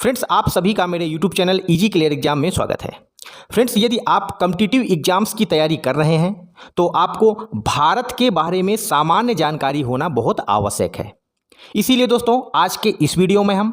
Friends, आप सभी का मेरे YouTube channel easy clear exam में स्वागत है। फ्रेंड्स, यदि आप कॉम्पिटिटिव एग्जाम्स की तैयारी कर रहे हैं तो आपको भारत के बारे में सामान्य जानकारी होना बहुत आवश्यक है। इसीलिए दोस्तों, आज के इस वीडियो में हम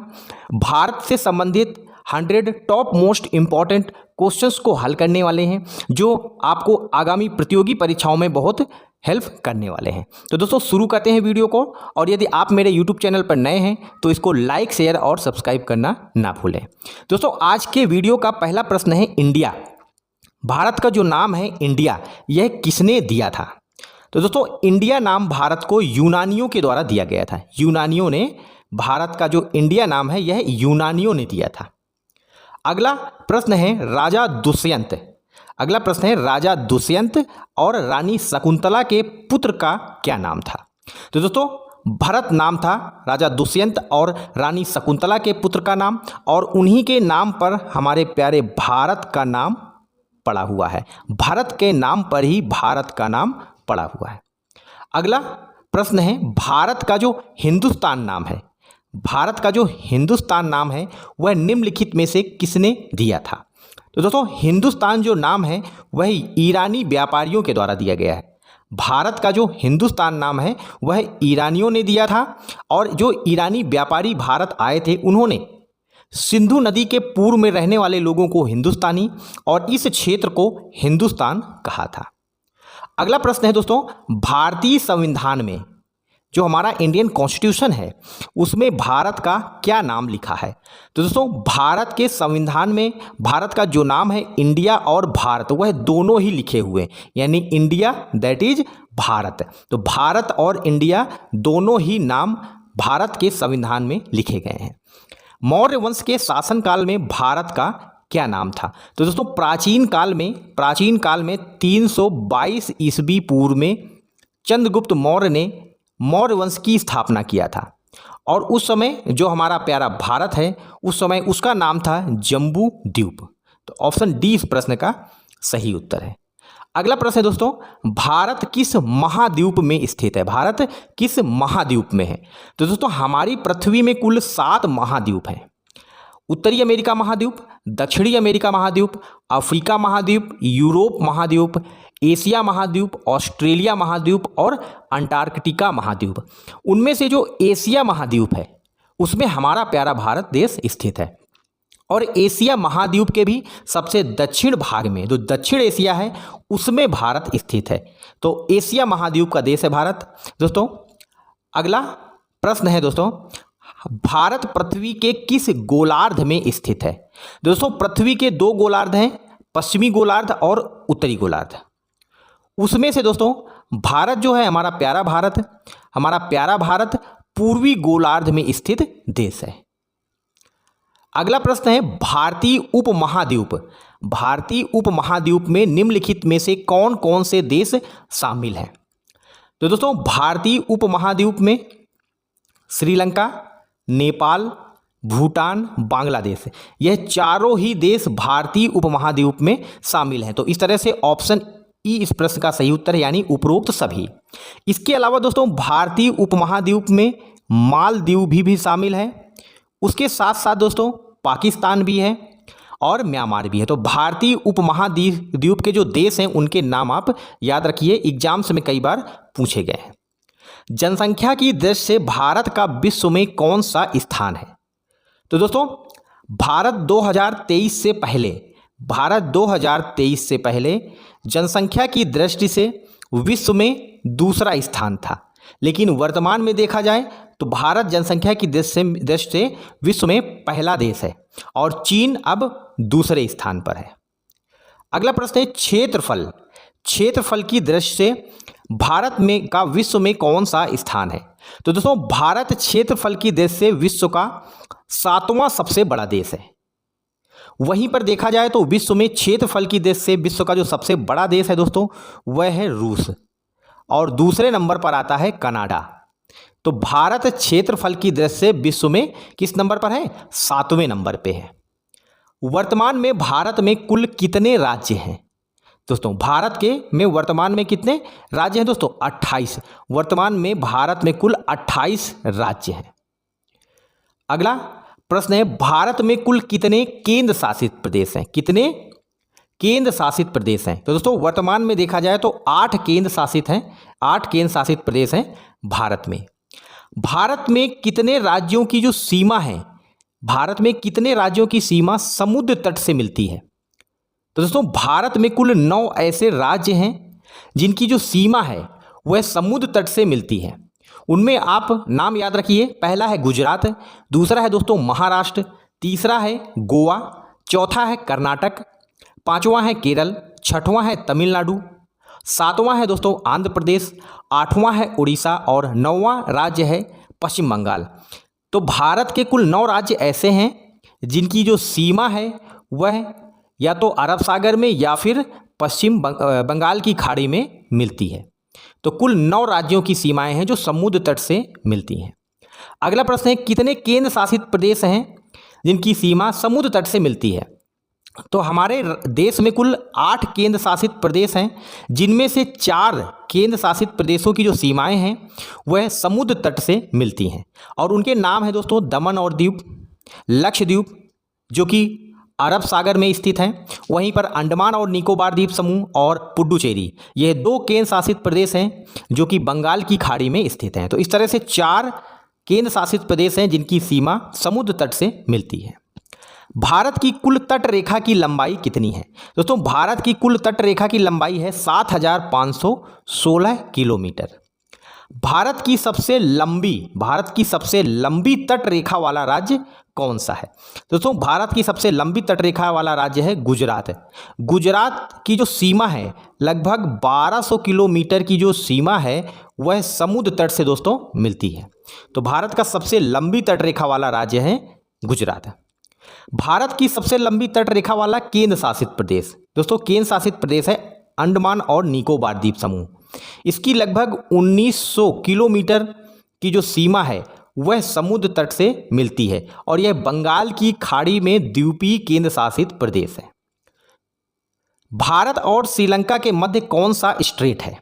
भारत से संबंधित 100 टॉप मोस्ट इम्पॉर्टेंट क्वेश्चंस को हल करने वाले हैं, जो आपको आगामी प्रतियोगी परीक्षाओं में बहुत हेल्प करने वाले हैं। तो दोस्तों, शुरू करते हैं वीडियो को। और यदि आप मेरे यूट्यूब चैनल पर नए हैं तो इसको लाइक, शेयर और सब्सक्राइब करना ना भूलें। दोस्तों, आज के वीडियो का पहला प्रश्न है इंडिया। भारत का जो नाम है इंडिया, यह किसने दिया था? तो दोस्तों, इंडिया नाम भारत को यूनानियों के द्वारा दिया गया था। यूनानियों ने भारत का जो इंडिया नाम है यह यूनानियों ने दिया था। अगला प्रश्न है राजा दुष्यंत। अगला प्रश्न है राजा दुष्यंत और रानी शकुंतला के पुत्र का क्या नाम था? तो दोस्तों, भरत नाम था राजा दुष्यंत और रानी शकुंतला के पुत्र का नाम, और उन्हीं के नाम पर हमारे प्यारे भारत का नाम पड़ा हुआ है। भारत के नाम पर ही भारत का नाम पड़ा हुआ है। अगला प्रश्न है भारत का जो हिंदुस्तान नाम है, भारत का जो हिंदुस्तान नाम है वह निम्नलिखित में से किसने दिया था? तो दोस्तों, हिंदुस्तान जो नाम है वह ईरानी व्यापारियों के द्वारा दिया गया है। भारत का जो हिंदुस्तान नाम है वह ईरानियों ने दिया था, और जो ईरानी व्यापारी भारत आए थे उन्होंने सिंधु नदी के पूर्व में रहने वाले लोगों को हिंदुस्तानी और इस क्षेत्र को हिंदुस्तान कहा था। अगला प्रश्न है दोस्तों, भारतीय संविधान में जो हमारा इंडियन कॉन्स्टिट्यूशन है उसमें भारत का क्या नाम लिखा है? तो दोस्तों, भारत के संविधान में भारत का जो नाम है इंडिया और भारत, वह दोनों ही लिखे हुए हैं, यानी इंडिया दैट इज भारत। तो भारत और इंडिया दोनों ही नाम भारत के संविधान में लिखे गए हैं। मौर्य वंश के शासनकाल में भारत का क्या नाम था? तो दोस्तों, प्राचीन काल में 322 ईस्वी पूर्व में चंद्रगुप्त मौर्य ने मौर्य वंश की स्थापना किया था, और उस समय जो हमारा प्यारा भारत है उस समय उसका नाम था जम्बू द्वीप। तो ऑप्शन डी इस प्रश्न का सही उत्तर है। अगला प्रश्न है दोस्तों, भारत किस महाद्वीप में स्थित है? भारत किस महाद्वीप में है? तो दोस्तों, हमारी पृथ्वी में कुल 7 महाद्वीप हैं। उत्तरी अमेरिका महाद्वीप, दक्षिणी अमेरिका महाद्वीप, अफ्रीका महाद्वीप, यूरोप महाद्वीप, एशिया महाद्वीप, ऑस्ट्रेलिया महाद्वीप और अंटार्कटिका महाद्वीप। उनमें से जो एशिया महाद्वीप है उसमें हमारा प्यारा भारत देश स्थित है, और एशिया महाद्वीप के भी सबसे दक्षिण भाग में जो दक्षिण एशिया है उसमें भारत स्थित है। तो एशिया महाद्वीप का देश है भारत। दोस्तों, अगला प्रश्न है दोस्तों, भारत पृथ्वी के किस गोलार्ध में स्थित है? दोस्तों, पृथ्वी के 2 गोलार्ध हैं, पश्चिमी गोलार्ध और उत्तरी गोलार्ध। उसमें से दोस्तों भारत जो है हमारा प्यारा भारत पूर्वी गोलार्ध में स्थित देश है। अगला प्रश्न है भारतीय उपमहाद्वीप। भारतीय उपमहाद्वीप में निम्नलिखित में से कौन कौन से देश शामिल हैं? तो दोस्तों, भारतीय उपमहाद्वीप में श्रीलंका, नेपाल, भूटान, बांग्लादेश, यह चारों ही देश भारतीय उपमहाद्वीप में शामिल हैं। तो इस तरह से ऑप्शन ई इस प्रश्न का सही उत्तर है, यानी उपरोक्त सभी। इसके अलावा दोस्तों, भारतीय उपमहाद्वीप में मालदीव भी शामिल है। उसके साथ साथ दोस्तों पाकिस्तान भी है और म्यांमार भी है। तो भारतीय उपमहाद्वीप के जो देश हैं उनके नाम आप याद रखिए, एग्जाम्स में कई बार पूछे गए हैं। जनसंख्या की दृष्टि से भारत का विश्व में कौन सा स्थान है? तो दोस्तों, भारत 2023 से पहले जनसंख्या की दृष्टि से विश्व में दूसरा स्थान था, लेकिन वर्तमान में देखा जाए तो भारत जनसंख्या की दृष्टि से विश्व में पहला देश है, और चीन अब दूसरे स्थान पर है। अगला प्रश्न है क्षेत्रफल। क्षेत्रफल की दृष्टि से भारत में का विश्व में कौन सा स्थान है? तो दोस्तों, भारत क्षेत्रफल की दृष्टि से विश्व का 7वां सबसे बड़ा देश है। वहीं पर देखा जाए तो विश्व में क्षेत्रफल की दृष्टि से विश्व का जो सबसे बड़ा देश है दोस्तों वह है रूस, और दूसरे नंबर पर आता है कनाडा। तो भारत क्षेत्रफल की दृष्टि से विश्व में किस नंबर पर है? 7वें नंबर पे है। वर्तमान में भारत में कुल कितने राज्य हैं? दोस्तों, भारत में वर्तमान में कितने राज्य हैं दोस्तों? 28। वर्तमान में भारत में कुल 28 राज्य हैं। अगला प्रश्न है, भारत में कुल कितने केंद्र शासित प्रदेश हैं? कितने केंद्र शासित प्रदेश हैं? तो दोस्तों वर्तमान में देखा जाए तो 8 केंद्र शासित हैं, 8 केंद्र शासित प्रदेश हैं भारत में। भारत में कितने राज्यों की जो सीमा है, भारत में कितने राज्यों की सीमा समुद्र तट से मिलती है? तो दोस्तों भारत में कुल 9 ऐसे राज्य हैं जिनकी जो सीमा है वह समुद्र तट से मिलती है। उनमें आप नाम याद रखिए, पहला है गुजरात, दूसरा है दोस्तों महाराष्ट्र, तीसरा है गोवा, चौथा है कर्नाटक, पांचवा है केरल, छठवां है तमिलनाडु, सातवां है दोस्तों आंध्र प्रदेश, आठवां है उड़ीसा और 9वां राज्य है पश्चिम बंगाल। तो भारत के कुल 9 राज्य ऐसे हैं जिनकी जो सीमा है वह या तो अरब सागर में या फिर पश्चिम बंगाल की खाड़ी में मिलती है। तो कुल 9 राज्यों की सीमाएं हैं जो समुद्र तट से मिलती हैं। अगला प्रश्न है, कितने केंद्र शासित प्रदेश हैं जिनकी सीमा समुद्र तट से मिलती है? तो हमारे देश में कुल 8 केंद्र शासित प्रदेश हैं, जिनमें से 4 केंद्र शासित प्रदेशों की जो सीमाएं हैं वह समुद्र तट से मिलती हैं और उनके नाम है दोस्तों दमन और दीव, लक्षद्वीप जो कि अरब सागर में स्थित हैं, वहीं पर अंडमान और निकोबार द्वीप समूह और पुडुचेरी, ये 2 केंद्र शासित प्रदेश हैं जो कि बंगाल की खाड़ी में स्थित हैं। तो इस तरह से 4 केंद्र शासित प्रदेश हैं जिनकी सीमा समुद्र तट से मिलती है। भारत की कुल तट रेखा की लंबाई कितनी है? दोस्तों भारत की कुल तट रेखा की लंबाई है 7,516 किलोमीटर। भारत की सबसे लंबी तट रेखा वाला राज्य कौन सा है? दोस्तों भारत की सबसे लंबी तट रेखा वाला राज्य है गुजरात। गुजरात की जो सीमा है लगभग 1200 किलोमीटर की जो सीमा है वह समुद्र तट से दोस्तों मिलती है। तो भारत का सबसे लंबी तट रेखा वाला राज्य है गुजरात। भारत की सबसे लंबी तट रेखा वाला केंद्र शासित प्रदेश, दोस्तों केंद्र शासित प्रदेश है अंडमान और निकोबार द्वीप समूह। इसकी लगभग 1900 किलोमीटर की जो सीमा है वह समुद्र तट से मिलती है और यह बंगाल की खाड़ी में द्वीपीय केंद्र शासित प्रदेश है। भारत और श्रीलंका के मध्य कौन सा स्ट्रेट है?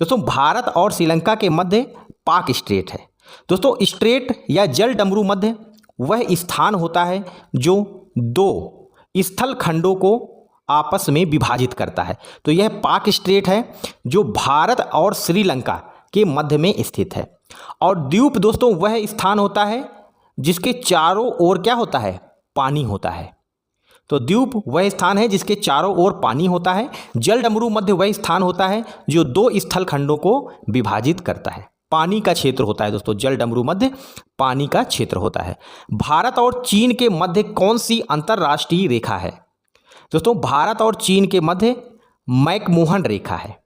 दोस्तों भारत और श्रीलंका के मध्य पाक स्ट्रेट है। दोस्तों स्ट्रेट या जल डमरू मध्य वह स्थान होता है जो 2 स्थल खंडों को आपस में विभाजित करता है। तो यह पाक स्ट्रेट है जो भारत और श्रीलंका के मध्य में स्थित है। और द्वीप दोस्तों वह स्थान होता है जिसके चारों ओर क्या होता है? पानी होता है। तो द्वीप वह स्थान है जिसके चारों ओर पानी होता है। जल डमरू मध्य वह स्थान होता है जो 2 स्थल खंडों को विभाजित करता है। पानी का क्षेत्र होता है दोस्तों, जल डमरू मध्य पानी का क्षेत्र होता है। भारत और चीन के मध्य कौन सी अंतरराष्ट्रीय रेखा है? दोस्तों भारत और चीन के मध्य मैकमोहन रेखा है।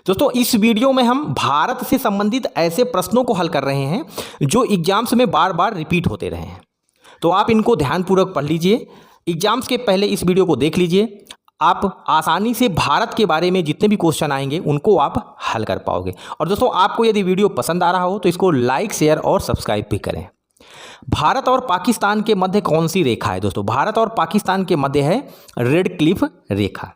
दोस्तों इस वीडियो में हम भारत से संबंधित ऐसे प्रश्नों को हल कर रहे हैं जो एग्जाम्स में बार बार रिपीट होते रहे हैं। तो आप इनको ध्यानपूर्वक पढ़ लीजिए, एग्जाम्स के पहले इस वीडियो को देख लीजिए। आप आसानी से भारत के बारे में जितने भी क्वेश्चन आएंगे उनको आप हल कर पाओगे। और दोस्तों आपको यदि वीडियो पसंद आ रहा हो तो इसको लाइक, शेयर और सब्सक्राइब भी करें। भारत और पाकिस्तान के मध्य कौन सी रेखा है? दोस्तों भारत और पाकिस्तान के मध्य है रेड क्लिफ रेखा।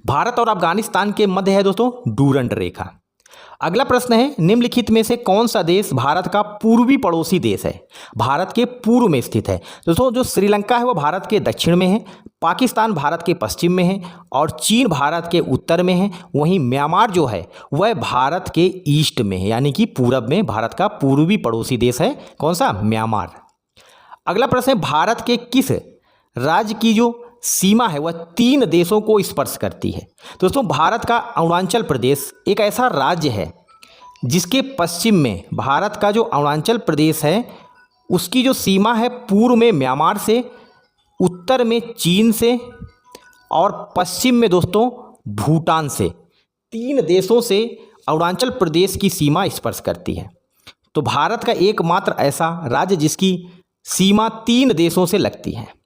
भारत और अफगानिस्तान के मध्य है दोस्तों डूरंड रेखा। अगला प्रश्न है, निम्नलिखित में से कौन सा देश भारत का पूर्वी पड़ोसी देश है? भारत के पूर्व में स्थित है। दोस्तों जो श्रीलंका है वह भारत के दक्षिण में है, पाकिस्तान भारत के पश्चिम में है और चीन भारत के उत्तर में है। वहीं म्यांमार जो है वह भारत के ईस्ट में है, यानी कि पूरब में भारत का पूर्वी पड़ोसी देश है। कौन सा? म्यांमार। अगला प्रश्न है, भारत के किस राज्य की जो सीमा है वह 3 देशों को स्पर्श करती है? दोस्तों भारत का अरुणाचल प्रदेश एक ऐसा राज्य है जिसके पश्चिम में भारत का जो अरुणाचल प्रदेश है उसकी जो सीमा है पूर्व में म्यांमार से, उत्तर में चीन से और पश्चिम में दोस्तों भूटान से। 3 देशों से अरुणाचल प्रदेश की सीमा स्पर्श करती है। तो भारत का एकमात्र ऐसा राज्य जिसकी सीमा 3 देशों से लगती है।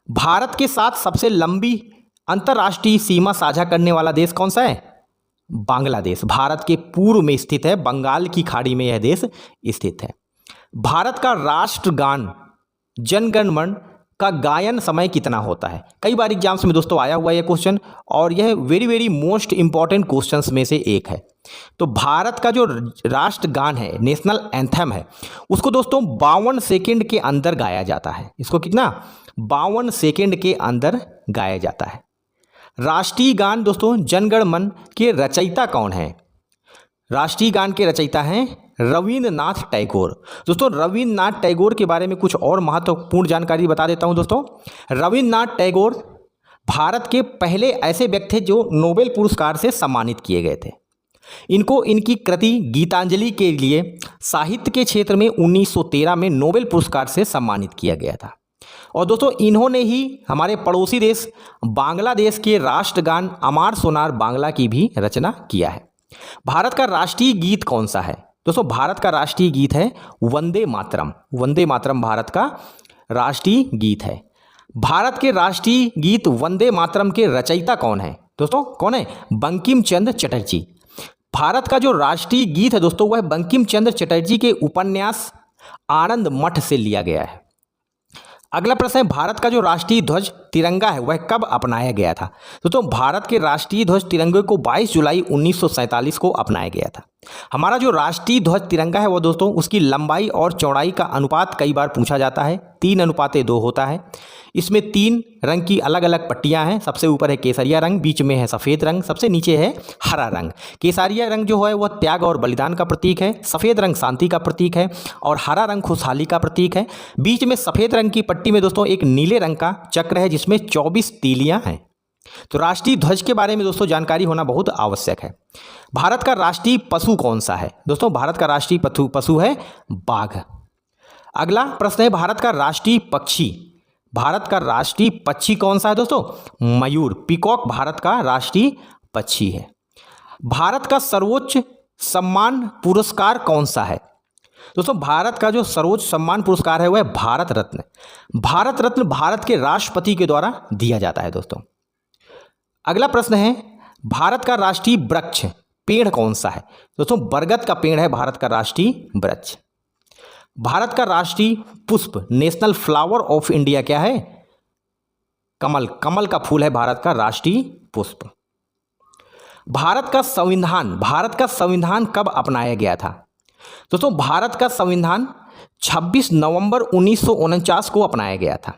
भारत के साथ सबसे लंबी अंतर्राष्ट्रीय सीमा साझा करने वाला देश कौन सा है? बांग्लादेश। भारत के पूर्व में स्थित है, बंगाल की खाड़ी में यह देश स्थित है। भारत का राष्ट्रगान जन गण मन का गायन समय कितना होता है? कई बार एग्जाम्स में दोस्तों आया हुआ है क्वेश्चन, और यह very very most important questions में से एक है। तो भारत का जो राष्ट्रगान है, नेशनल एंथम है, उसको दोस्तों 52 सेकेंड के अंदर गाया जाता है। इसको कितना? 52 सेकेंड के अंदर गाया जाता है। राष्ट्रीय गान दोस्तों जनगण मन के रचयिता कौन है? राष्ट्रीय गान के रचयिता हैं रविंद्रनाथ टैगोर। दोस्तों रविंद्रनाथ टैगोर के बारे में कुछ और महत्वपूर्ण जानकारी बता देता हूं दोस्तों। रविंद्रनाथ टैगोर भारत के पहले ऐसे व्यक्ति थे जो नोबेल पुरस्कार से सम्मानित किए गए थे। इनको इनकी कृति गीतांजलि के लिए साहित्य के क्षेत्र में 1913 में नोबेल पुरस्कार से सम्मानित किया गया था। और दोस्तों इन्होंने ही हमारे पड़ोसी देश बांग्लादेश के राष्ट्रगान अमार सोनार बांग्ला की भी रचना किया है। भारत का राष्ट्रीय गीत कौन सा है? दोस्तों भारत का राष्ट्रीय गीत है वंदे मातरम। वंदे मातरम भारत का राष्ट्रीय गीत है। भारत के राष्ट्रीय गीत वंदे मातरम के रचयिता कौन है? दोस्तों कौन है? बंकिम चंद्र चटर्जी। भारत का जो राष्ट्रीय गीत है दोस्तों वह बंकिम चंद्र चटर्जी के उपन्यास आनंद मठ से लिया गया है। अगला प्रश्न है भारत का जो राष्ट्रीय ध्वज तिरंगा है वह कब अपनाया गया था? दोस्तों भारत के राष्ट्रीय ध्वज तिरंगे को 22 जुलाई 1947 को अपनाया गया था। हमारा जो राष्ट्रीय ध्वज तिरंगा है वो दोस्तों उसकी लंबाई और चौड़ाई का अनुपात कई बार पूछा जाता है। 3:2 होता है। इसमें 3 रंग की अलग अलग पट्टियां हैं। सबसे ऊपर है केसरिया रंग, बीच में है सफ़ेद रंग, सबसे नीचे है हरा रंग। केसरिया रंग जो है वह त्याग और बलिदान का प्रतीक है, सफ़ेद रंग शांति का प्रतीक है और हरा रंग खुशहाली का प्रतीक है। बीच में सफ़ेद रंग की पट्टी में दोस्तों एक नीले रंग का चक्र है जिसमें 24 तीलियां हैं। तो राष्ट्रीय ध्वज के बारे में दोस्तों जानकारी होना बहुत आवश्यक है। भारत का राष्ट्रीय पशु कौन सा है? दोस्तों भारत का राष्ट्रीय पशु है बाघ। अगला प्रश्न है भारत का राष्ट्रीय पक्षी। भारत का राष्ट्रीय पक्षी कौन सा है दोस्तों? मयूर, पीकॉक भारत का राष्ट्रीय पक्षी है। भारत का सर्वोच्च सम्मान पुरस्कार कौन सा है? दोस्तों भारत का जो सर्वोच्च सम्मान पुरस्कार है वह भारत रत्न। भारत रत्न भारत के राष्ट्रपति के द्वारा दिया जाता है दोस्तों। अगला प्रश्न है भारत का राष्ट्रीय वृक्ष पेड़ कौन सा है? दोस्तों बरगद का पेड़ है भारत का राष्ट्रीय वृक्ष। भारत का राष्ट्रीय पुष्प नेशनल फ्लावर ऑफ इंडिया क्या है? कमल। कमल का फूल है भारत का राष्ट्रीय पुष्प। भारत का संविधान कब अपनाया गया था? दोस्तों भारत का संविधान 26 नवंबर 1949 को अपनाया गया था।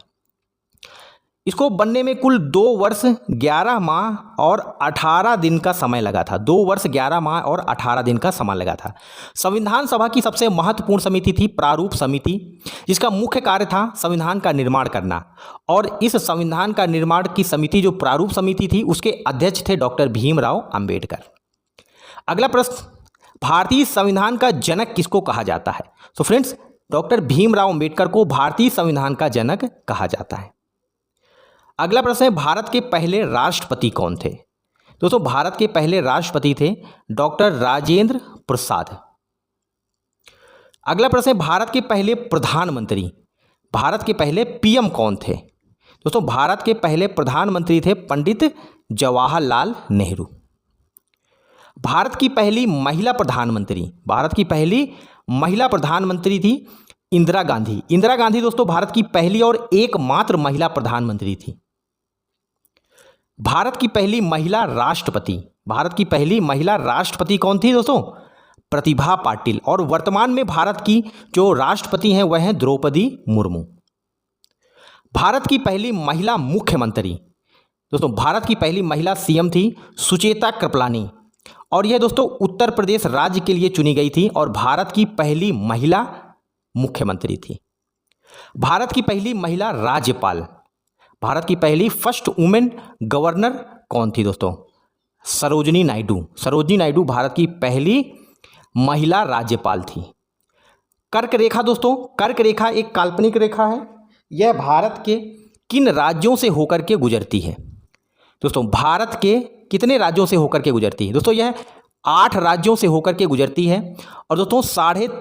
इसको बनने में कुल 2 वर्ष 11 माह और 18 दिन का समय लगा था। 2 वर्ष 11 माह और 18 दिन का समय लगा था। संविधान सभा की सबसे महत्वपूर्ण समिति थी प्रारूप समिति, जिसका मुख्य कार्य था संविधान का निर्माण करना। और इस संविधान का निर्माण की समिति जो प्रारूप समिति थी उसके अध्यक्ष थे डॉक्टर भीमराव अंबेडकर। अगला प्रश्न भारतीय संविधान का जनक किसको कहा जाता है? तो फ्रेंड्स डॉक्टर भीमराव अंबेडकर को भारतीय संविधान का जनक कहा जाता है। अगला प्रश्न है भारत के पहले राष्ट्रपति कौन थे? दोस्तों भारत के पहले राष्ट्रपति थे डॉक्टर राजेंद्र प्रसाद। अगला प्रश्न है भारत के पहले प्रधानमंत्री, भारत के पहले पीएम कौन थे? दोस्तों भारत के पहले प्रधानमंत्री थे पंडित जवाहरलाल नेहरू। भारत की पहली महिला प्रधानमंत्री, भारत की पहली महिला प्रधानमंत्री थी इंदिरा गांधी। इंदिरा गांधी दोस्तों भारत की पहली और एकमात्र महिला प्रधानमंत्री थी। भारत की पहली महिला राष्ट्रपति, भारत की पहली महिला राष्ट्रपति कौन थी दोस्तों? प्रतिभा पाटिल। और वर्तमान में भारत की जो राष्ट्रपति हैं वह हैं द्रौपदी मुर्मू। भारत की पहली महिला मुख्यमंत्री, दोस्तों भारत की पहली महिला सीएम थी सुचेता कृपलानी। और यह दोस्तों उत्तर प्रदेश राज्य के लिए चुनी गई थी और भारत की पहली महिला मुख्यमंत्री थी। भारत की पहली महिला राज्यपाल, भारत की पहली फर्स्ट वुमेन गवर्नर कौन थी दोस्तों? सरोजिनी नायडू। सरोजिनी नायडू भारत की पहली महिला राज्यपाल थी। कर्क रेखा दोस्तों, कर्क रेखा एक काल्पनिक रेखा है। यह भारत के किन राज्यों से होकर के गुजरती है? दोस्तों भारत के कितने राज्यों से होकर के गुजरती है? दोस्तों यह 8 राज्यों से होकर के गुजरती है। और दोस्तों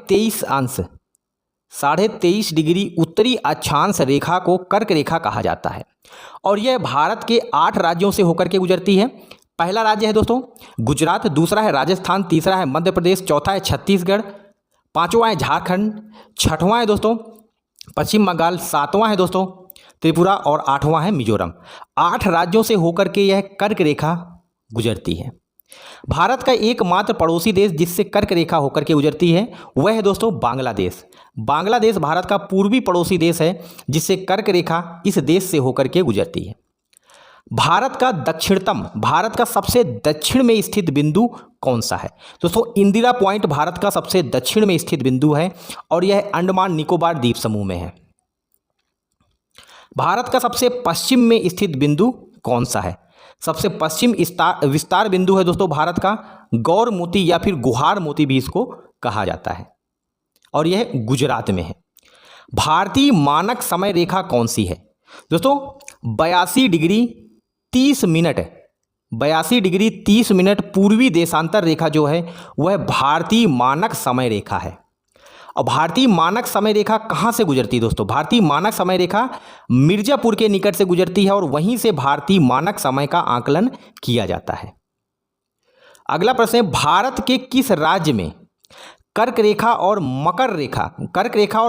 23.5 डिग्री उत्तरी अक्षांश रेखा को कर्क रेखा कहा जाता है। और यह भारत के 8 राज्यों से होकर के गुजरती है। पहला राज्य है दोस्तों गुजरात, दूसरा है राजस्थान, तीसरा है मध्य प्रदेश, चौथा है छत्तीसगढ़, पांचवा है झारखंड, छठवां है दोस्तों पश्चिम बंगाल, सातवां है दोस्तों त्रिपुरा और 8वां है मिजोरम। 8 राज्यों से होकर के यह कर्क रेखा गुजरती है। भारत का एकमात्र पड़ोसी देश जिससे कर्क रेखा होकर के गुजरती है वह है दोस्तों बांग्लादेश। बांग्लादेश भारत का पूर्वी पड़ोसी देश है जिससे कर्क रेखा इस देश से होकर के गुजरती है। भारत का सबसे दक्षिण में स्थित बिंदु कौन सा है? दोस्तों इंदिरा पॉइंट भारत का सबसे दक्षिण में स्थित बिंदु है और यह अंडमान निकोबार द्वीप समूह में है। भारत का सबसे पश्चिम में स्थित बिंदु कौन सा है? सबसे पश्चिम विस्तार बिंदु है दोस्तों भारत का गौर मोती या फिर गुहार मोती भी इसको कहा जाता है और यह गुजरात में है। भारतीय मानक समय रेखा कौन सी है? दोस्तों 82 डिग्री 30 मिनट पूर्वी देशांतर रेखा जो है वह भारतीय मानक समय रेखा है। और भारतीय मानक समय रेखा कहाँ से गुजरती है दोस्तों? भारतीय मानक समय रेखा मिर्जापुर के निकट से गुजरती है और वहीं से भारतीय मानक समय का आकलन किया जाता है। अगला प्रश्न है, भारत के किस राज्य में कर्क रेखा और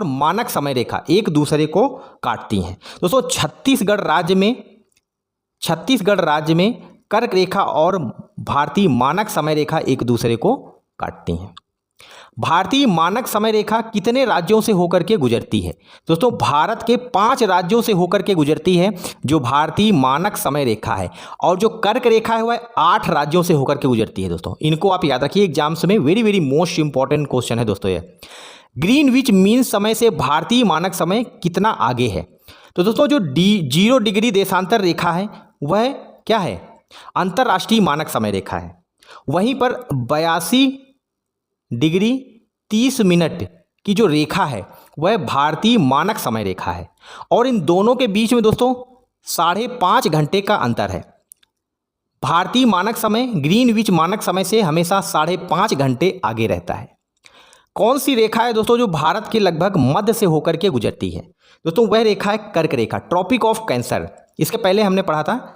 मानक समय रेखा एक दूसरे को काटती हैं? दोस्तों छत्तीसगढ़ राज्य में कर्क रेखा और भारतीय मानक समय रेखा एक दूसरे को काटती हैं। भारतीय मानक समय रेखा कितने राज्यों से होकर के गुजरती है? दोस्तों भारत के 5 राज्यों से होकर के गुजरती है जो भारतीय मानक समय रेखा है, और जो कर्क रेखा है वह 8 राज्यों से होकर के गुजरती है। दोस्तों इनको आप याद रखिए, एग्जाम्स में वेरी मोस्ट इंपॉर्टेंट क्वेश्चन है दोस्तों ये। ग्रीनविच मीन समय से भारतीय मानक समय कितना आगे है? तो दोस्तों जो 0 डिग्री देशांतर रेखा है वह क्या है? अंतर्राष्ट्रीय मानक समय रेखा है। वहीं पर 82 डिग्री 30 मिनट की जो रेखा है वह भारतीय मानक समय रेखा है, और इन दोनों के बीच में दोस्तों 5.5 घंटे का अंतर है। भारतीय मानक समय ग्रीनविच मानक समय से हमेशा 5.5 घंटे आगे रहता है। कौन सी रेखा है दोस्तों जो भारत के लगभग मध्य से होकर के गुजरती है? दोस्तों वह रेखा है कर्क रेखा, ट्रॉपिक ऑफ कैंसर। इसके पहले हमने पढ़ा था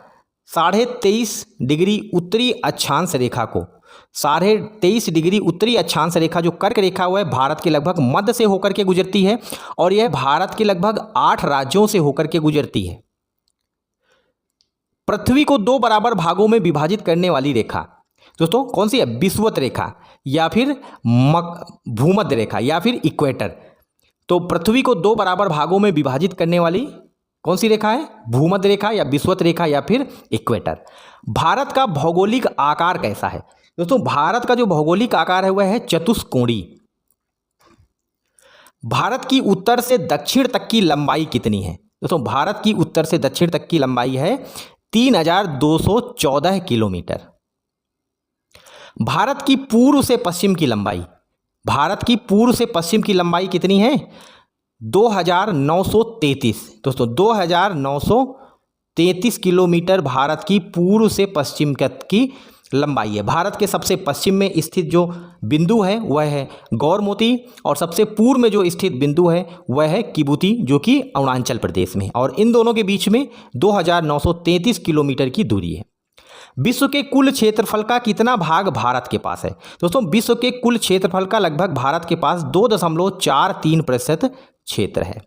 23.5 डिग्री उत्तरी अक्षांश रेखा को। 23.5 डिग्री उत्तरी अक्षांश रेखा जो कर्क रेखा वह भारत के लगभग मध्य से होकर के गुजरती है, और यह भारत के लगभग 8 राज्यों से होकर के गुजरती है। पृथ्वी को 2 बराबर भागों में विभाजित करने वाली रेखा दोस्तों कौन सी है? विषुवत रेखा या फिर भूमध्य रेखा या फिर इक्वेटर। तो पृथ्वी को 2 बराबर भागों में विभाजित करने वाली कौन सी रेखा है? भूमध्य रेखा या विषुवत रेखा या फिर इक्वेटर। भारत का भौगोलिक आकार कैसा है? दोस्तों भारत का जो भौगोलिक आकार है वह है चतुष्कोणीय। भारत की उत्तर से दक्षिण तक की लंबाई कितनी है? दोस्तों भारत की उत्तर से दक्षिण तक की लंबाई है 3214 किलोमीटर। भारत की पूर्व से पश्चिम की लंबाई कितनी है? 2933। दोस्तों 2933 किलोमीटर भारत की पूर्व से पश्चिम की लंबाई है। भारत के सबसे पश्चिम में स्थित जो बिंदु है वह है गौर मोती, और सबसे पूर्व में जो स्थित बिंदु है वह है किबुती जो कि अरुणाचल प्रदेश में, और इन दोनों के बीच में 2933 किलोमीटर की दूरी है। विश्व के कुल क्षेत्रफल का कितना भाग भारत के पास है? दोस्तों विश्व के कुल क्षेत्रफल का लगभग भारत के पास 2.43% क्षेत्र है।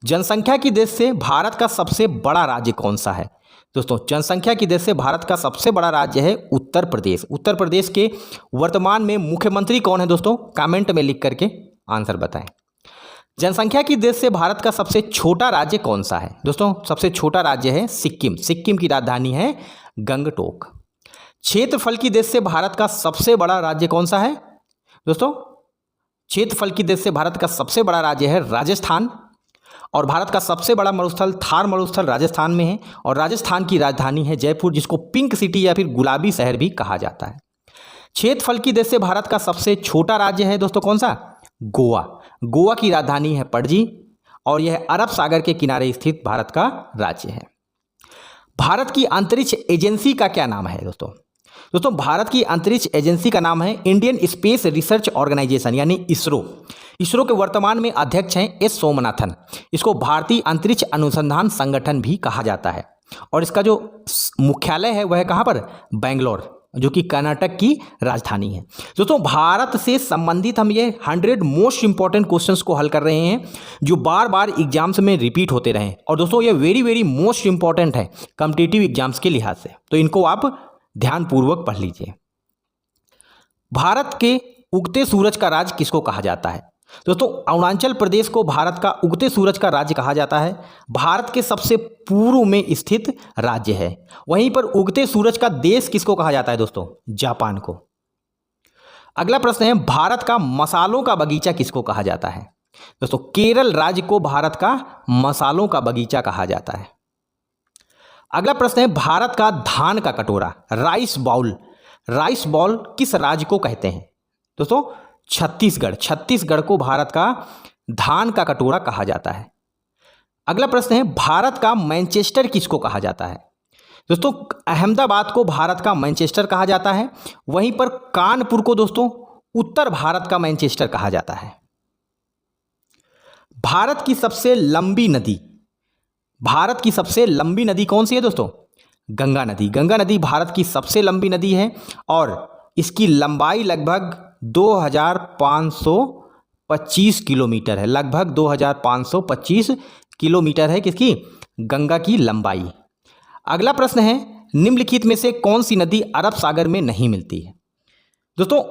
जनसंख्या की दृष्टि से भारत का सबसे बड़ा राज्य कौन सा है? दोस्तों जनसंख्या की दृष्टि से भारत का सबसे बड़ा राज्य है उत्तर प्रदेश। उत्तर प्रदेश के वर्तमान में मुख्यमंत्री कौन है दोस्तों? कमेंट में लिख करके आंसर बताएं। जनसंख्या की दृष्टि से भारत का सबसे छोटा राज्य कौन सा है? दोस्तों सबसे छोटा राज्य है सिक्किम। सिक्किम की राजधानी है गंगटोक। क्षेत्रफल की दृष्टि से भारत का सबसे बड़ा राज्य कौन सा है? दोस्तों क्षेत्रफल की दृष्टि से भारत का सबसे बड़ा राज्य है राजस्थान, और भारत का सबसे बड़ा मरुस्थल थार मरुस्थल राजस्थान में है, और राजस्थान की राजधानी है जयपुर जिसको पिंक सिटी या फिर गुलाबी शहर भी कहा जाता है। क्षेत्रफल की दृष्टि से भारत का सबसे छोटा राज्य है दोस्तों कौन सा? गोवा। गोवा की राजधानी है पणजी, और यह अरब सागर के किनारे स्थित भारत का राज्य है। भारत की अंतरिक्ष एजेंसी का क्या नाम है दोस्तों? दोस्तों भारत की अंतरिक्ष एजेंसी का नाम है इंडियन स्पेस रिसर्च ऑर्गेनाइजेशन यानी इसरो। इसरो के वर्तमान में अध्यक्ष हैं एस सोमनाथन। इसको भारतीय अंतरिक्ष अनुसंधान संगठन भी कहा जाता है, और इसका जो मुख्यालय है वह कहाँ पर? बेंगलोर। जो कि कर्नाटक की राजधानी है। दोस्तों भारत से संबंधित हम ये 100 मोस्ट इंपॉर्टेंट क्वेश्चंस को हल कर रहे हैं जो बार बार एग्जाम्स में रिपीट होते रहे। और दोस्तों ये वेरी वेरी मोस्ट इंपॉर्टेंट है कॉम्पिटिटिव एग्जाम्स के लिहाज से, तो इनको आप ध्यानपूर्वक पढ़ लीजिए। भारत के उगते सूरज का राज्य किसको कहा जाता है? दोस्तों अरुणाचल प्रदेश को भारत का उगते सूरज का राज्य कहा जाता है। भारत के सबसे पूर्व में स्थित राज्य है। वहीं पर उगते सूरज का देश किसको कहा जाता है दोस्तों? जापान को। अगला प्रश्न है, भारत का मसालों का बगीचा किसको कहा जाता है? दोस्तों केरल राज्य को भारत का मसालों का बगीचा कहा जाता है। अगला प्रश्न है, भारत का धान का कटोरा राइस बाउल किस राज्य को कहते हैं? दोस्तों छत्तीसगढ़ को भारत का धान का कटोरा कहा जाता है। अगला प्रश्न है, भारत का मैनचेस्टर किसको कहा जाता है? दोस्तों अहमदाबाद को भारत का मैनचेस्टर कहा जाता है। वहीं पर कानपुर को दोस्तों उत्तर भारत का मैनचेस्टर कहा जाता है। भारत की सबसे लंबी नदी कौन सी है दोस्तों? गंगा नदी भारत की सबसे लंबी नदी है और इसकी लंबाई लगभग 2525 किलोमीटर है। लगभग 2525 किलोमीटर है किसकी? गंगा की लंबाई। अगला प्रश्न है, निम्नलिखित में से कौन सी नदी अरब सागर में नहीं मिलती है? दोस्तों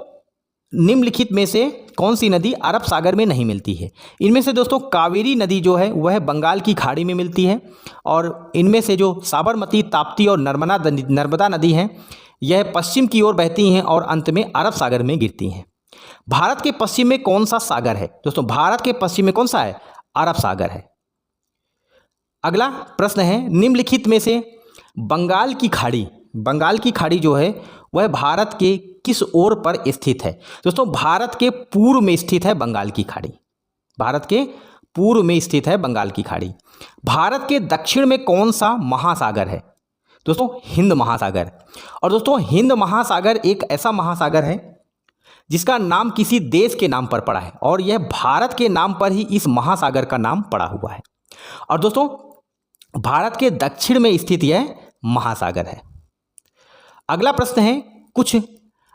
निम्नलिखित में से कौन सी नदी अरब सागर में नहीं मिलती है? इनमें से दोस्तों कावेरी नदी जो है वह बंगाल की खाड़ी में मिलती है और इनमें से जो साबरमती, ताप्ती और नर्मदा नदी हैं यह पश्चिम की ओर बहती हैं और अंत में अरब सागर में गिरती हैं। भारत के पश्चिम में कौन सा सागर है? दोस्तों भारत के पश्चिम में कौन सा है? अरब सागर है। अगला प्रश्न है, निम्नलिखित में से बंगाल की खाड़ी जो है वह भारत के किस ओर पर स्थित है? दोस्तों भारत के पूर्व में स्थित है बंगाल की खाड़ी। भारत के पूर्व में स्थित है बंगाल की खाड़ी। भारत के दक्षिण में कौन सा महासागर है? दोस्तों हिंद महासागर। और दोस्तों हिंद महासागर एक ऐसा महासागर है जिसका नाम किसी देश के नाम पर पड़ा है और यह भारत के नाम पर ही इस महासागर का नाम पड़ा हुआ है। और दोस्तों भारत के दक्षिण में स्थित यह महासागर है। अगला प्रश्न है, कुछ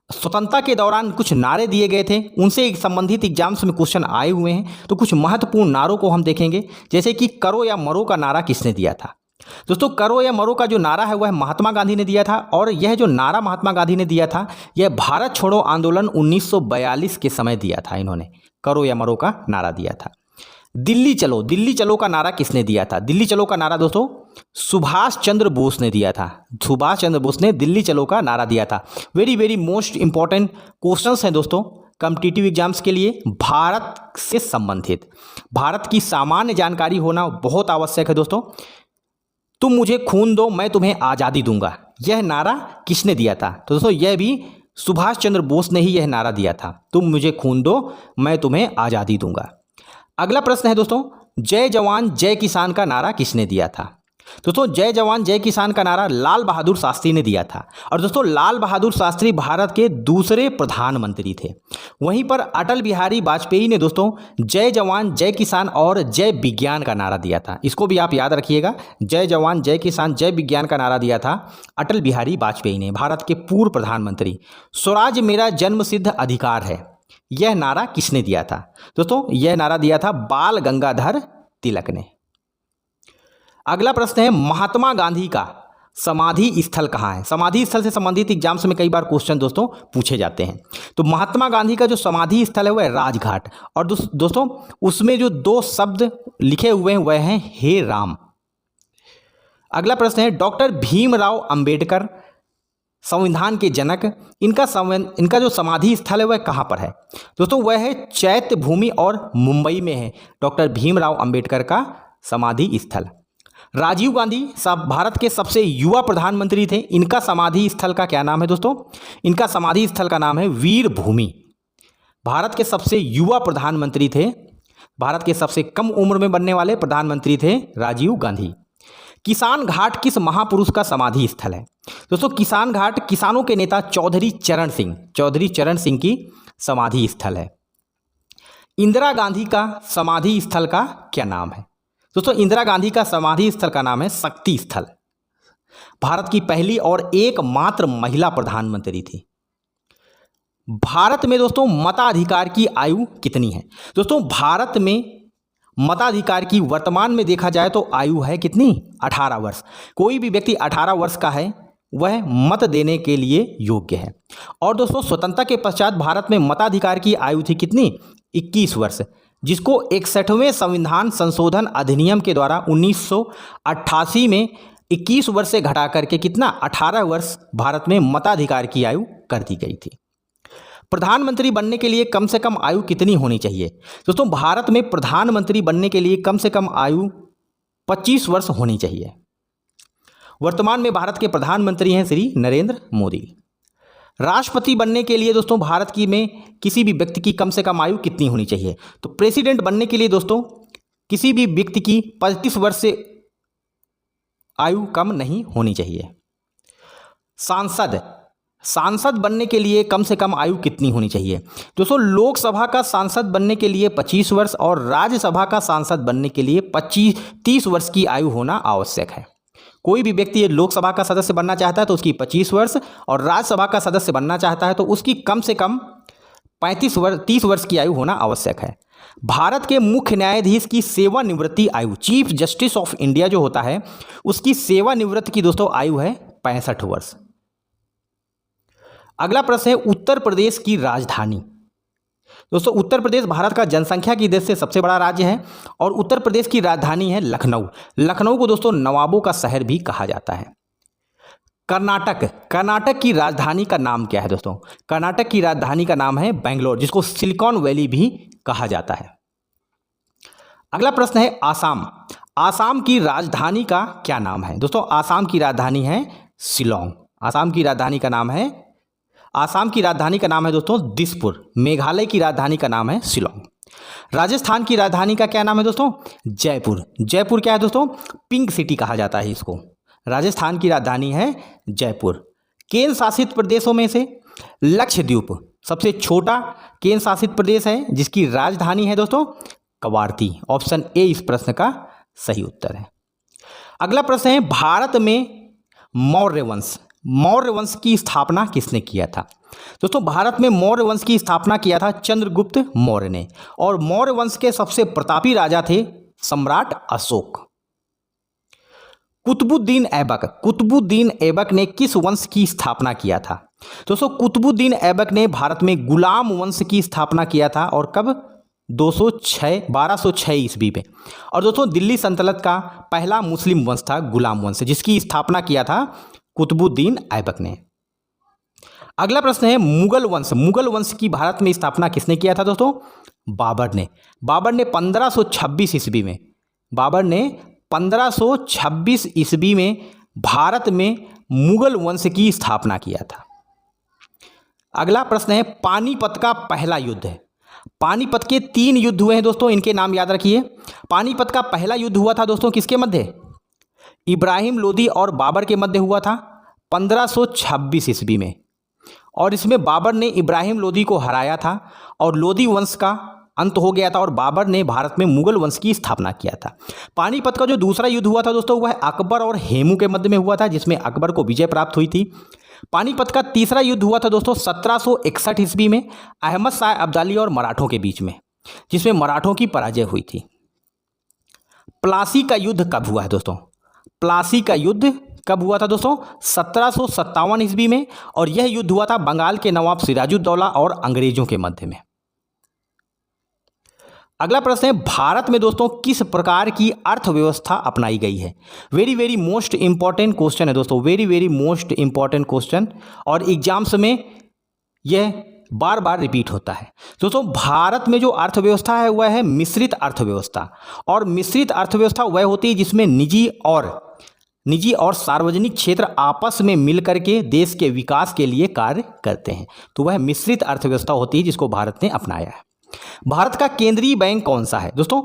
स्वतंत्रता के दौरान कुछ नारे दिए गए थे, उनसे संबंधित एग्जाम्स में क्वेश्चन आए हुए हैं। तो कुछ महत्वपूर्ण नारों को हम देखेंगे, जैसे कि करो या मरो का नारा किसने दिया था? दोस्तों करो या मरो का जो नारा है वह महात्मा गांधी ने दिया था और यह जो नारा महात्मा गांधी ने दिया था यह भारत छोड़ो आंदोलन 1942 के समय दिया था। इन्होंने करो या मरो का नारा दिया था। दिल्ली चलो का नारा किसने दिया था? दिल्ली चलो का नारा दोस्तों सुभाष चंद्र बोस ने दिया था। सुभाष चंद्र बोस ने दिल्ली चलो का नारा दिया था। Very very most important questions हैं दोस्तों कॉम्पिटिटिव एग्जाम्स के लिए। भारत से संबंधित भारत की सामान्य जानकारी होना बहुत आवश्यक है दोस्तों। तुम मुझे खून दो मैं तुम्हें आज़ादी दूंगा, यह नारा किसने दिया था? तो दोस्तों यह भी सुभाष चंद्र बोस ने ही यह नारा दिया था, तुम मुझे खून दो मैं तुम्हें आज़ादी दूंगा। अगला प्रश्न है दोस्तों, जय जवान जय किसान का नारा किसने दिया था? दोस्तों जय जवान जय किसान का नारा लाल बहादुर शास्त्री ने दिया था। और दोस्तों लाल बहादुर शास्त्री भारत के दूसरे प्रधानमंत्री थे। वहीं पर अटल बिहारी वाजपेयी ने दोस्तों जय जवान जय किसान और जय विज्ञान का नारा दिया था। इसको भी आप याद रखिएगा, जय जवान जय किसान जय विज्ञान का नारा दिया था अटल बिहारी वाजपेयी ने, भारत के पूर्व प्रधानमंत्री। स्वराज मेरा जन्मसिद्ध अधिकार है, यह नारा किसने दिया था? दोस्तों यह नारा दिया था बाल गंगाधर तिलक ने। अगला प्रश्न है, महात्मा गांधी का समाधि स्थल कहाँ है? समाधि स्थल से संबंधित एग्जाम्स में कई बार क्वेश्चन दोस्तों पूछे जाते हैं। तो महात्मा गांधी का जो समाधि स्थल है वह राजघाट। और दोस्तों उसमें जो दो शब्द लिखे हुए हैं वह हैं हे राम। अगला प्रश्न है, डॉक्टर भीमराव अंबेडकर संविधान के जनक, इनका जो समाधि स्थल है वह कहाँ पर है? दोस्तों वह है चैत्य भूमि और मुंबई में है डॉक्टर भीमराव अंबेडकर का समाधि स्थल। राजीव गांधी भारत के सबसे युवा प्रधानमंत्री थे, इनका समाधि स्थल का क्या नाम है दोस्तों? इनका समाधि स्थल का नाम है वीर भूमि। भारत के सबसे युवा प्रधानमंत्री थे, भारत के सबसे कम उम्र में बनने वाले प्रधानमंत्री थे राजीव गांधी। किसान घाट किस महापुरुष का समाधि स्थल है? दोस्तों किसान घाट किसानों के नेता चौधरी चरण सिंह की समाधि स्थल है। इंदिरा गांधी का समाधि स्थल का क्या नाम है? दोस्तों इंदिरा गांधी का समाधि स्थल का नाम है शक्ति स्थल। भारत की पहली और एकमात्र महिला प्रधानमंत्री थी। भारत में दोस्तों मताधिकार की आयु कितनी है? दोस्तों भारत में मताधिकार की वर्तमान में देखा जाए तो आयु है कितनी? 18 वर्ष। कोई भी व्यक्ति 18 वर्ष का है वह मत देने के लिए योग्य है। और दोस्तों स्वतंत्रता के पश्चात भारत में मताधिकार की आयु थी कितनी? 21 वर्ष, जिसको 61वें संविधान संशोधन अधिनियम के द्वारा 1988 में 21 वर्ष से घटा करके कितना? 18 वर्ष भारत में मताधिकार की आयु कर दी गई थी। प्रधानमंत्री बनने के लिए कम से कम आयु कितनी होनी चाहिए? दोस्तों भारत में प्रधानमंत्री बनने के लिए कम से कम आयु 25 वर्ष होनी चाहिए। वर्तमान में भारत के प्रधानमंत्री हैं श्री नरेंद्र मोदी। राष्ट्रपति बनने के लिए दोस्तों भारत की में किसी भी व्यक्ति की कम से कम आयु कितनी होनी चाहिए? तो प्रेसिडेंट बनने के लिए दोस्तों किसी भी व्यक्ति की 35 वर्ष से आयु कम नहीं होनी चाहिए। सांसद बनने के लिए कम से कम आयु कितनी होनी चाहिए? दोस्तों लोकसभा का सांसद बनने के लिए 25 वर्ष और राज्यसभा का सांसद बनने के लिए 30 वर्ष की आयु होना आवश्यक है। कोई भी व्यक्ति लोकसभा का सदस्य बनना चाहता है तो उसकी 25 वर्ष और राज्यसभा का सदस्य बनना चाहता है तो उसकी कम से कम 30 वर्ष की आयु होना आवश्यक है। भारत के मुख्य न्यायाधीश की सेवानिवृत्ति आयु, चीफ जस्टिस ऑफ इंडिया जो होता है उसकी सेवानिवृत्ति की दोस्तों आयु है 65 वर्ष। अगला प्रश्न है उत्तर प्रदेश की राजधानी। दोस्तों उत्तर प्रदेश भारत का जनसंख्या की दृष्टि से सबसे बड़ा राज्य है और उत्तर प्रदेश की राजधानी है लखनऊ। लखनऊ को दोस्तों नवाबों का शहर भी कहा जाता है। कर्नाटक की राजधानी का नाम क्या है? दोस्तों कर्नाटक की राजधानी का नाम है बेंगलोर, जिसको सिलिकॉन वैली भी कहा जाता है। अगला प्रश्न है आसाम की राजधानी का क्या नाम है? दोस्तों आसाम की राजधानी है शिलोंग। आसाम की राजधानी का नाम है दोस्तों दिसपुर। मेघालय की राजधानी का नाम है शिलोंग। राजस्थान की राजधानी का क्या नाम है दोस्तों? जयपुर। जयपुर क्या है दोस्तों? पिंक सिटी कहा जाता है इसको। राजस्थान की राजधानी है जयपुर। केंद्र शासित प्रदेशों में से लक्षद्वीप सबसे छोटा केंद्र शासित प्रदेश है, जिसकी राजधानी है दोस्तों कवारती। ऑप्शन ए इस प्रश्न का सही उत्तर है। अगला प्रश्न है भारत में मौर्य वंश की स्थापना किसने किया था? दोस्तों भारत में मौर्य वंश की स्थापना किया था चंद्रगुप्त मौर्य ने, और मौर्य वंश के सबसे प्रतापी राजा थे सम्राट अशोक। कुतुबुद्दीन ऐबक ने किस वंश की स्थापना किया था? दोस्तों कुतुबुद्दीन ऐबक ने भारत में गुलाम वंश की स्थापना किया था, और कब? 1206 ईस्वी में। और दोस्तों दिल्ली सल्तनत का पहला मुस्लिम वंश था गुलाम वंश, जिसकी स्थापना किया था कुतुबुद्दीन ऐबक ने। अगला प्रश्न है मुगल वंश की भारत में स्थापना किसने किया था? दोस्तों बाबर ने 1526 ईस्वी में। बाबर ने 1526 ईस्वी में भारत में मुगल वंश की स्थापना किया था। अगला प्रश्न है पानीपत का पहला युद्ध है। पानीपत के 3 युद्ध हुए हैं दोस्तों, इनके नाम याद रखिए। पानीपत का पहला युद्ध हुआ था दोस्तों किसके मध्य? इब्राहिम लोदी और बाबर के मध्य हुआ था 1526 ईस्वी में, और इसमें बाबर ने इब्राहिम लोदी को हराया था और लोदी वंश का अंत हो गया था, और बाबर ने भारत में मुगल वंश की स्थापना किया था। पानीपत का जो दूसरा युद्ध हुआ था दोस्तों वह अकबर और हेमू के मध्य में हुआ था, जिसमें अकबर को विजय प्राप्त हुई थी। पानीपत का तीसरा युद्ध हुआ था दोस्तों 1761 ईस्वी में अहमद शाह अब्दाली और मराठों के बीच में, जिसमें मराठों की पराजय हुई थी। प्लासी का युद्ध कब हुआ है दोस्तों? प्लासी का युद्ध कब हुआ था दोस्तों? 1757 ईस्वी में, और यह युद्ध हुआ था बंगाल के नवाब सिराजुद्दौला और अंग्रेजों के मध्य में। अगला प्रश्न है भारत में दोस्तों किस प्रकार की अर्थव्यवस्था अपनाई गई है? वेरी मोस्ट इंपॉर्टेंट क्वेश्चन है दोस्तों, वेरी मोस्ट इंपॉर्टेंट क्वेश्चन, और एग्जाम्स में यह बार बार रिपीट होता है। दोस्तों भारत में जो अर्थव्यवस्था है वह है मिश्रित अर्थव्यवस्था, और मिश्रित अर्थव्यवस्था वह होती है जिसमें निजी और सार्वजनिक क्षेत्र आपस में मिलकर के देश के विकास के लिए कार्य करते हैं, तो वह मिश्रित अर्थव्यवस्था होती है जिसको भारत ने अपनाया है। भारत का केंद्रीय बैंक कौन सा है दोस्तों?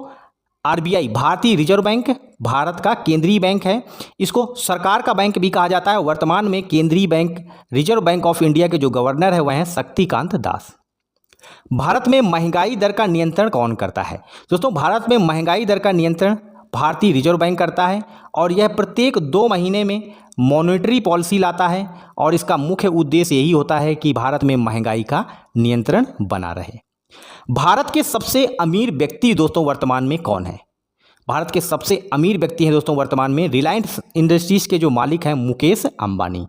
आरबीआई, भारतीय रिजर्व बैंक भारत का केंद्रीय बैंक है। इसको सरकार का बैंक भी कहा जाता है। वर्तमान में केंद्रीय bank reserve bank of India के जो गवर्नर है वह हैं शक्तिकांत दास। भारत में महंगाई दर का नियंत्रण कौन करता है? दोस्तों भारत में महंगाई दर का नियंत्रण भारतीय रिजर्व बैंक करता है और यह प्रत्येक 2 महीने में मॉनेटरी पॉलिसी लाता है और इसका मुख्य उद्देश्य यही होता है कि भारत में महंगाई का नियंत्रण बना रहे। भारत के सबसे अमीर व्यक्ति दोस्तों वर्तमान में कौन है? भारत के सबसे अमीर व्यक्ति हैं दोस्तों वर्तमान में रिलायंस इंडस्ट्रीज के जो मालिक हैं मुकेश अंबानी।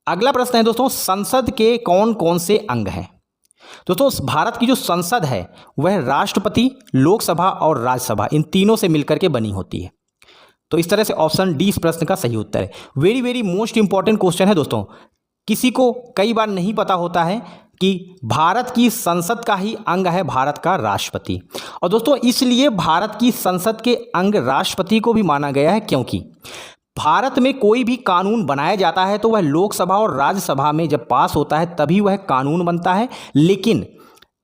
अगला प्रश्न है दोस्तों, संसद के कौन कौन से अंग हैं? दोस्तों भारत की जो संसद है वह राष्ट्रपति, लोकसभा और राज्यसभा इन तीनों से मिलकर के बनी होती है। तो इस तरह से ऑप्शन डी इस प्रश्न का सही उत्तर है। Very very most important question है दोस्तों। किसी को कई बार नहीं पता होता है कि भारत की संसद का ही अंग है भारत का राष्ट्रपति। और दोस्तों इसलिए भारत की संसद के अंग राष्ट्रपति को भी माना गया है, क्योंकि भारत में कोई भी कानून बनाया जाता है तो वह लोकसभा और राज्यसभा में जब पास होता है तभी वह कानून बनता है, लेकिन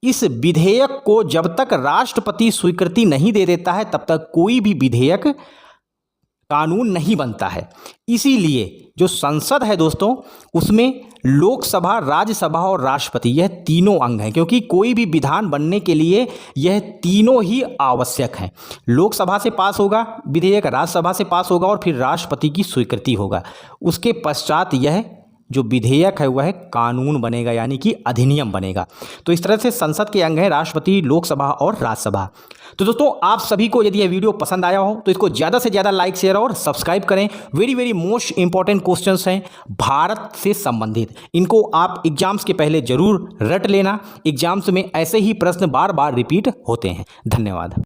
इस विधेयक को जब तक राष्ट्रपति स्वीकृति नहीं दे देता है तब तक कोई भी विधेयक कानून नहीं बनता है। इसीलिए जो संसद है दोस्तों उसमें लोकसभा, राज्यसभा और राष्ट्रपति यह तीनों अंग हैं, क्योंकि कोई भी विधान बनने के लिए यह तीनों ही आवश्यक हैं। लोकसभा से पास होगा विधेयक, राज्यसभा से पास होगा और फिर राष्ट्रपति की स्वीकृति होगा। उसके पश्चात यह जो विधेयक है वह कानून बनेगा, यानी कि अधिनियम बनेगा। तो इस तरह से संसद के अंग हैं राष्ट्रपति, लोकसभा और राज्यसभा। तो दोस्तों आप सभी को यदि यह वीडियो पसंद आया हो तो इसको ज़्यादा से ज़्यादा लाइक, शेयर और सब्सक्राइब करें। Very very most important questions हैं भारत से संबंधित, इनको आप एग्जाम्स के पहले जरूर रट लेना। एग्जाम्स में ऐसे ही प्रश्न बार बार रिपीट होते हैं। धन्यवाद।